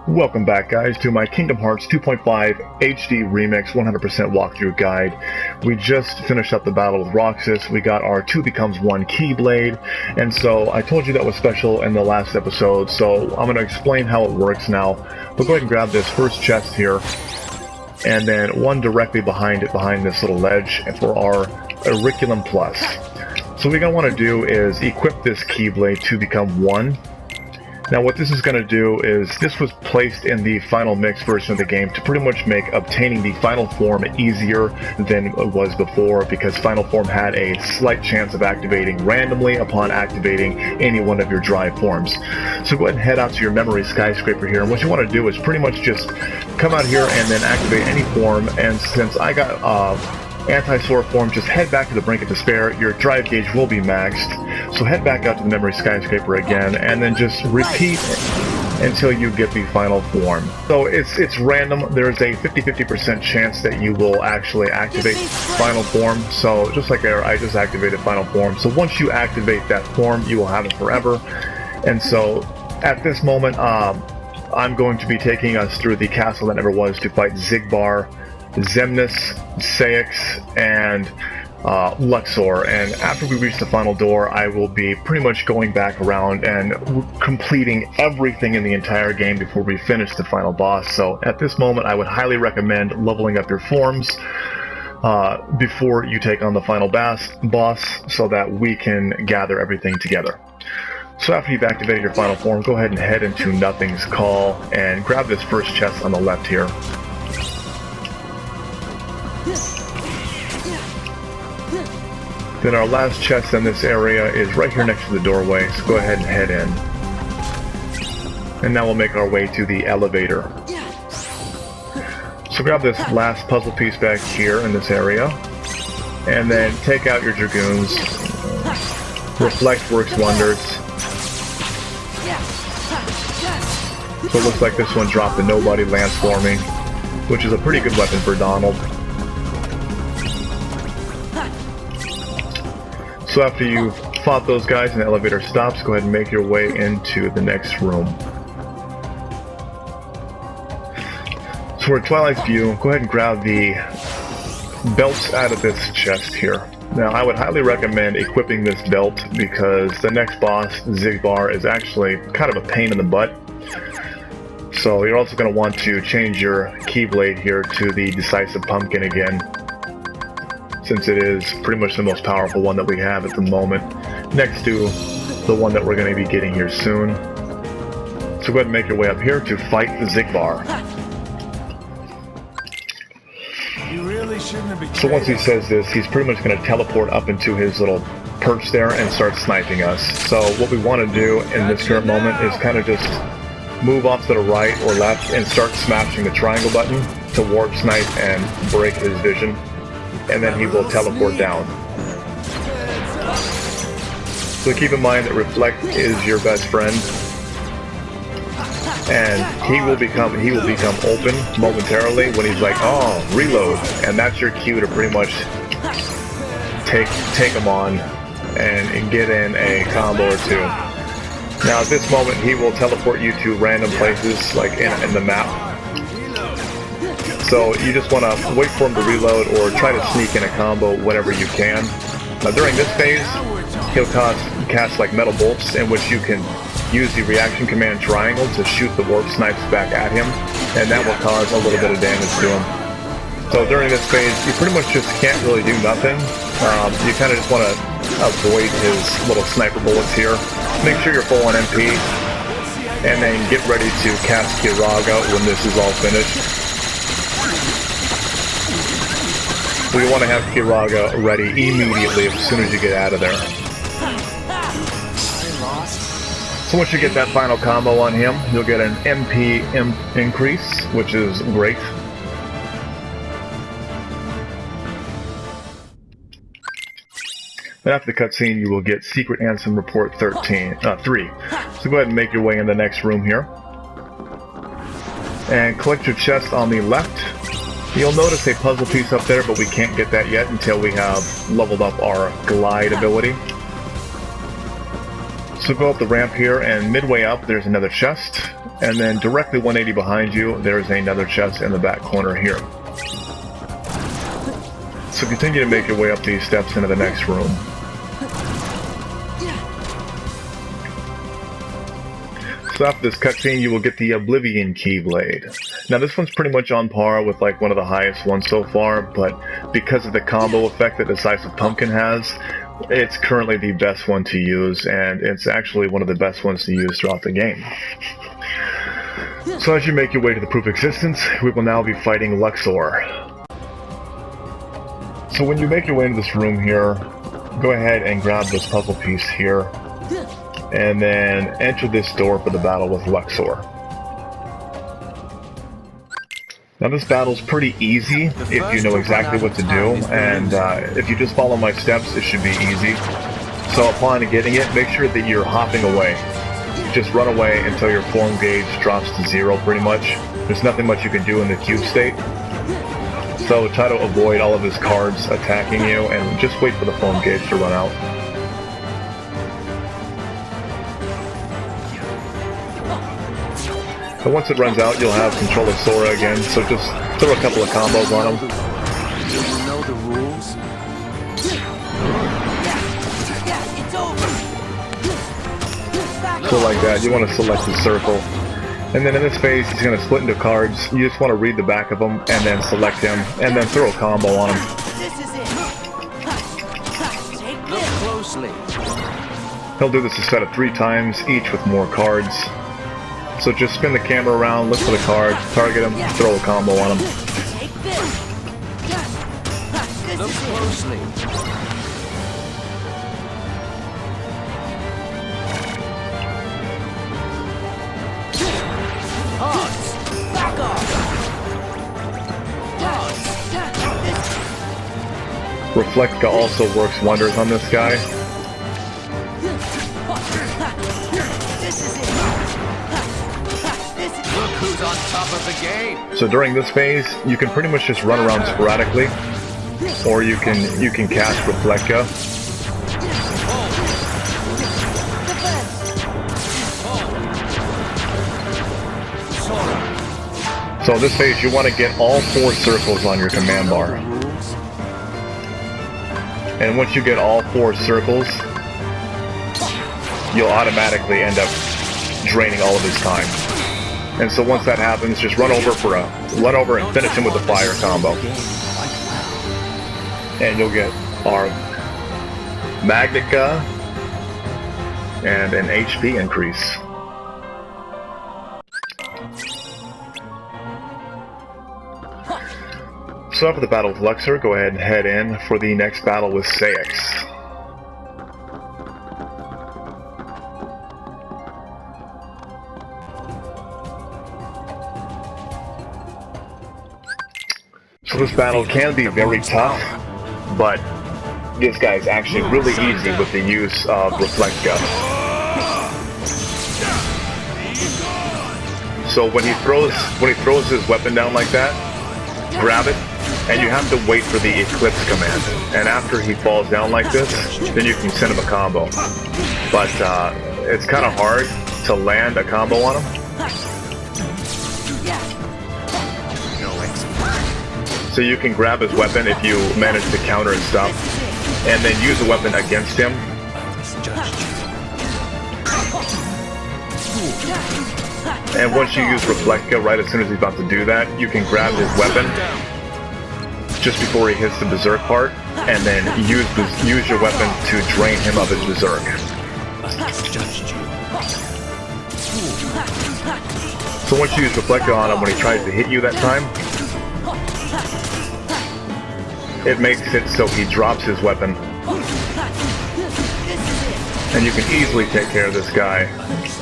Welcome back, guys, to my Kingdom Hearts 2.5 HD Remix 100% walkthrough guide. We just finished up the battle with Roxas. We got our 2 becomes 1 Keyblade, and so I told you that was special in the last episode, so I'm going to explain how it works now. We'll go ahead and grab this first chest here, and then one directly behind it, behind this little ledge, for our Auriculum Plus. So what we're going to want to do is equip this Keyblade to become 1. Now what this is going to do is, this was placed in the final mix version of the game to pretty much make obtaining the final form easier than it was before, because final form had a slight chance of activating randomly upon activating any one of your drive forms. So go ahead and head out to your memory skyscraper here, and what you want to do is pretty much just come out here and then activate any form. And since I got Anti-Sora form, just head back to the Brink of Despair. Your drive gauge will be maxed, so head back out to the memory skyscraper again, and then just repeat until you get the final form. So it's random. There's a 50% chance that you will actually activate final form. So just like there, I just activated final form. So once you activate that form, you will have it forever. And so at this moment, I'm going to be taking us through the castle that never was to fight Xigbar, Xemnas, Saix, and Luxor. And after we reach the final door, I will be pretty much going back around and completing everything in the entire game before we finish the final boss. So at this moment, I would highly recommend leveling up your forms before you take on the final boss, so that we can gather everything together. So after you've activated your final form, go ahead and head into Nothing's Call and grab this first chest on the left here. Then our last chest in this area is right here next to the doorway, so go ahead and head in. And now we'll make our way to the elevator. So grab this last puzzle piece back here in this area, and then take out your Dragoons. Reflect works wonders. So it looks like this one dropped the Nobody Lance for me, which is a pretty good weapon for Donald. So after you've fought those guys and the elevator stops, go ahead and make your way into the next room. So for Twilight's View, go ahead and grab the belts out of this chest here. Now I would highly recommend equipping this belt, because the next boss, Xigbar, is actually kind of a pain in the butt. So you're also going to want to change your Keyblade here to the Decisive Pumpkin again, since it is pretty much the most powerful one that we have at the moment, next to the one that we're going to be getting here soon. So go ahead and make your way up here to fight the Xigbar. So once he says this, he's pretty much going to teleport up into his little perch there and start sniping us. So what we want to do in this current moment is kind of just move off to the right or left and start smashing the triangle button to warp snipe and break his vision. And then he will teleport down. So keep in mind that Reflect is your best friend, and he will become open momentarily when he's like, oh, reload, and that's your cue to pretty much take him on and get in a combo or two. Now at this moment, he will teleport you to random places like in the map. So you just want to wait for him to reload or try to sneak in a combo whenever you can. Now during this phase, he'll cast like metal bolts, in which you can use the reaction command triangle to shoot the warp snipes back at him, and that will cause a little bit of damage to him. So during this phase, you pretty much just can't really do nothing. You kind of just want to avoid his little sniper bullets here. Make sure you're full on MP, and then get ready to cast Kiraga when this is all finished. So you want to have Kiraga ready immediately as soon as you get out of there. So once you get that final combo on him, you'll get an MP increase, which is great. And after the cutscene, you will get Secret Ansem Report 3. So go ahead and make your way in the next room here. And collect your chest on the left. You'll notice a puzzle piece up there, but we can't get that yet until we have leveled up our glide ability. So go up the ramp here, and midway up there's another chest, and then directly 180 behind you there's another chest in the back corner here. So continue to make your way up these steps into the next room. So after this cutscene, you will get the Oblivion Keyblade. Now this one's pretty much on par with like one of the highest ones so far, but because of the combo effect that Decisive Pumpkin has, it's currently the best one to use, and it's actually one of the best ones to use throughout the game. So as you make your way to the Proof of Existence, we will now be fighting Luxor. So when you make your way into this room here, go ahead and grab this puzzle piece here, and then enter this door for the battle with Luxor. Now this battle's pretty easy if you know exactly what to do, and if you just follow my steps, it should be easy. So upon getting it, make sure that you're hopping away. Just run away until your form gauge drops to 0 pretty much. There's nothing much you can do in the cube state. So try to avoid all of his cards attacking you, and just wait for the form gauge to run out. But once it runs out, you'll have control of Sora again, so just throw a couple of combos on him. Do you know the rules? Yeah, it's over. So like that, you want to select the circle. And then in this phase, he's going to split into cards. You just want to read the back of them, and then select him, and then throw a combo on him. This is it. Look closely. He'll do this a set of 3 times, each with more cards. So just spin the camera around, look for the card, target him, throw a combo on him. Look closely. Pause. Back off. Pause. Reflectka also works wonders on this guy. Who's on top of the game? So during this phase, you can pretty much just run around sporadically, or you can cast Reflectka. So in this phase, you want to get all 4 circles on your command bar. And once you get all 4 circles, you'll automatically end up draining all of his time. And so once that happens, just run over and finish him with a fire combo. And you'll get our Magnica and an HP increase. So after the battle with Luxor, go ahead and head in for the next battle with Saix. So this battle can be very tough, but this guy is actually really easy with the use of Reflectka. So when he throws his weapon down like that, grab it, and you have to wait for the Eclipse command. And after he falls down like this, then you can send him a combo. But it's kind of hard to land a combo on him. So you can grab his weapon if you manage to counter his stuff, and then use the weapon against him. And once you use Reflectka, right as soon as he's about to do that, you can grab his weapon just before he hits the Berserk part, and then use your weapon to drain him of his Berserk. So once you use Reflectka on him when he tries to hit you that time, it makes it so he drops his weapon. And you can easily take care of this guy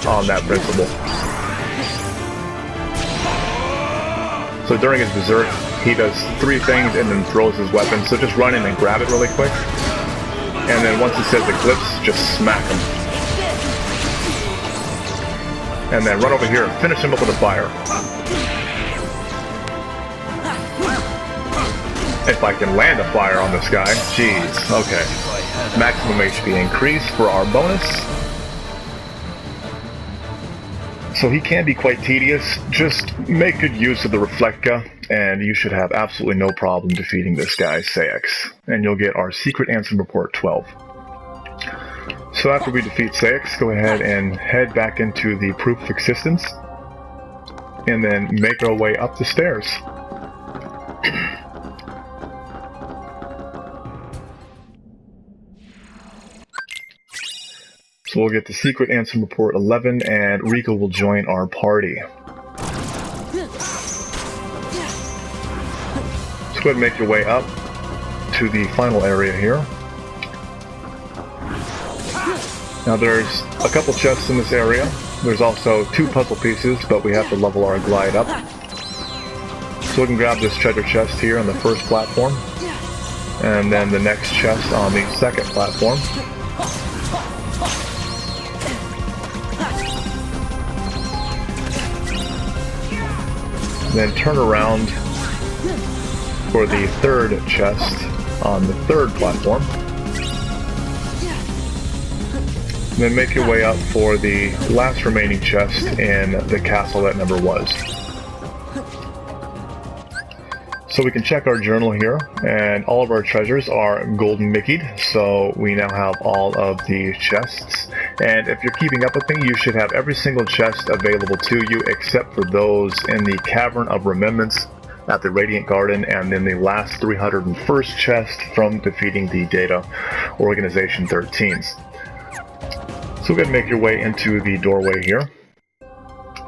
on that principle. So during his Berserk, he does 3 things and then throws his weapon. So just run in and grab it really quick. And then once it says Eclipse, just smack him. And then run over here and finish him up with a fire. If I can land a fire on this guy, jeez, okay. Maximum HP increase for our bonus. So he can be quite tedious. Just make good use of the Reflectka, and you should have absolutely no problem defeating this guy, Saix. And you'll get our Secret Ansem Report 12. So after we defeat Saix, go ahead and head back into the Proof of Existence, and then make our way up the stairs. So we'll get the Secret Ansem Report 11, and Rika will join our party. So go ahead and make your way up to the final area here. Now there's a couple chests in this area. There's also 2 puzzle pieces, but we have to level our glide up. So we can grab this treasure chest here on the first platform, and then the next chest on the second platform. Then turn around for the third chest on the third platform. Then make your way up for the last remaining chest in the castle that never was. So we can check our journal here, and all of our treasures are golden Mickey'd, so we now have all of the chests. And if you're keeping up with me, you should have every single chest available to you except for those in the Cavern of Remembrance at the Radiant Garden, and then the last 301st chest from defeating the Data Organization 13s. So go ahead and make your way into the doorway here,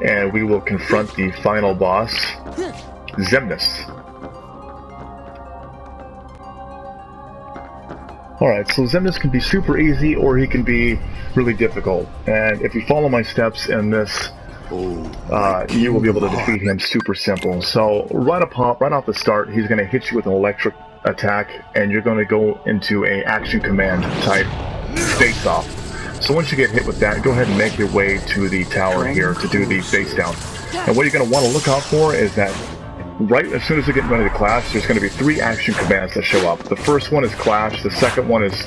and we will confront the final boss, Xemnas. Alright, so Xemnas can be super easy, or he can be really difficult. And if you follow my steps in this, you will be able to defeat him super simple. So right off the start, he's going to hit you with an electric attack, and you're going to go into a action command type face off. So once you get hit with that, go ahead and make your way to the tower here to do the face down. And what you're going to want to look out for is that right as soon as you get ready to clash, there's going to be 3 action commands that show up. The first one is clash, the second one is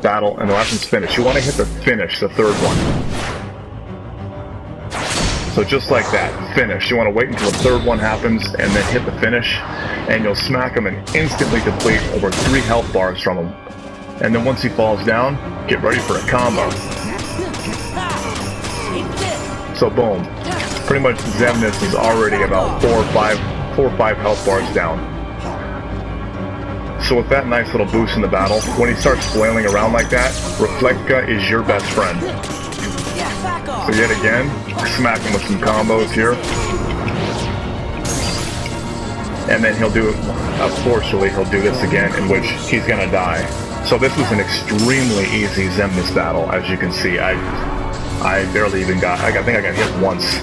battle, and the last one's finish. You want to hit the finish, the third one. So just like that, finish. You want to wait until the third one happens and then hit the finish, and you'll smack him and instantly deplete over 3 health bars from him. And then once he falls down, get ready for a combo. So boom. Pretty much Xemnas is already about 4 or 5 health bars down. So with that nice little boost in the battle, when he starts flailing around like that, Reflectka is your best friend. So yet again, smack him with some combos here. And then he'll do, unfortunately, he'll do this again, in which he's gonna die. So this was an extremely easy Xemnas battle, as you can see. I barely even got, I think I got hit once.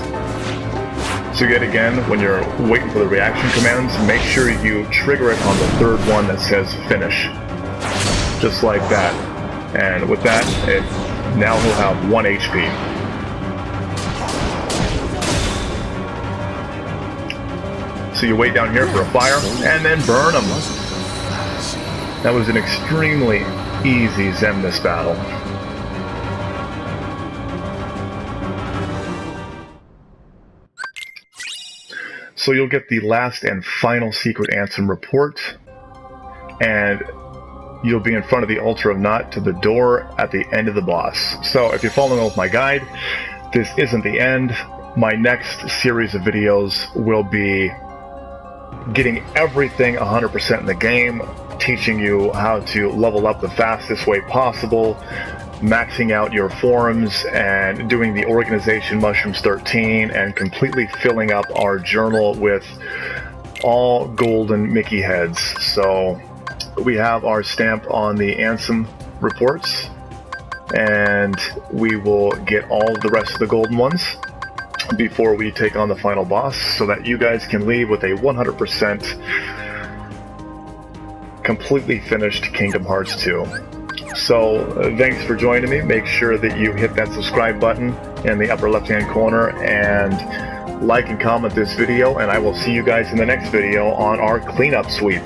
So yet again, when you're waiting for the reaction commands, make sure you trigger it on the third one that says finish. Just like that. And with that, now he'll have 1 HP. So you wait down here for a fire, and then burn him. That was an extremely easy Xemnas battle. So you'll get the last and final Secret Ansem Report, and you'll be in front of the Altar of Naught to the door at the end of the boss. So if you're following with my guide, this isn't the end. My next series of videos will be getting everything 100% in the game, teaching you how to level up the fastest way possible, maxing out your forums, and doing the Organization Mushrooms 13, and completely filling up our journal with all golden Mickey heads. So we have our stamp on the Ansem reports, and we will get all the rest of the golden ones before we take on the final boss, so that you guys can leave with a 100% completely finished Kingdom Hearts 2. So thanks for joining me. Make sure that you hit that subscribe button in the upper left hand corner, and like and comment this video, and I will see you guys in the next video on our cleanup sweep.